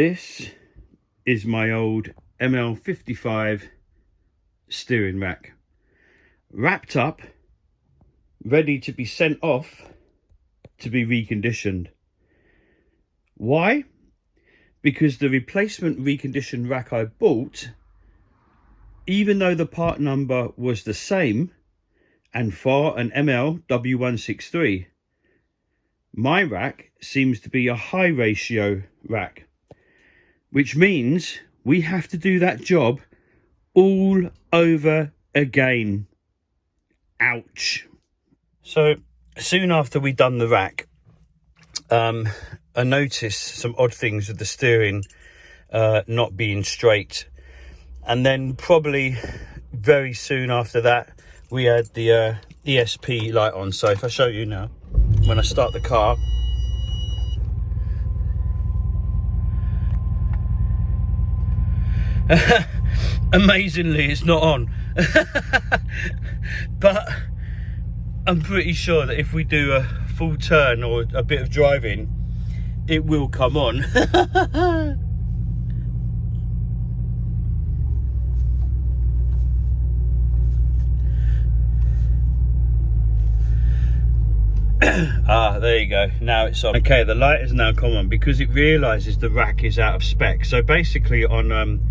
This is my old Ml55 steering rack, wrapped up, ready to be sent off to be reconditioned. Why? Because the replacement reconditioned rack I bought, even though the part number was the same and for an ML-W163, my rack seems to be a high ratio rack, which means we have to do that job all over again. Ouch. So soon after we done the rack, I noticed some odd things with the steering not being straight, and then probably very soon after that we had the ESP light on. So if I show you now, when I start the car, amazingly it's not on. But I'm pretty sure that if we do a full turn or a bit of driving, it will come on. There you go, now it's on. Okay, the light has now come on because it realizes the rack is out of spec. So basically on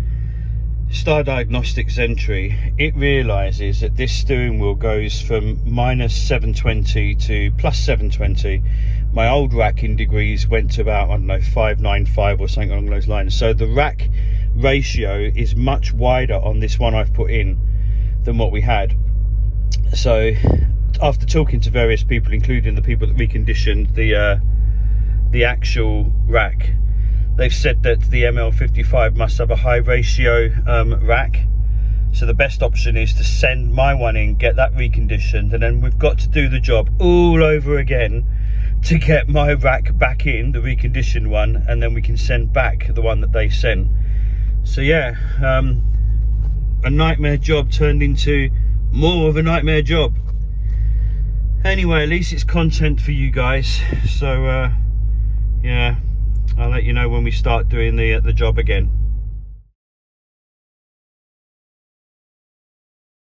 Star Diagnostics entry, it realizes that this steering wheel goes from -720 to +720. My old rack in degrees went to about, I don't know, 595 or something along those lines. So the rack ratio is much wider on this one I've put in than what we had. So after talking to various people, including the people that reconditioned the actual rack, they've said that the ML55 must have a high ratio rack. So the best option is to send my one in, get that reconditioned, and then we've got to do the job all over again to get my rack back in, the reconditioned one, and then we can send back the one that they sent. So yeah, a nightmare job turned into more of a nightmare job. Anyway, at least it's content for you guys. So yeah, I'll let you know when we start doing the job again.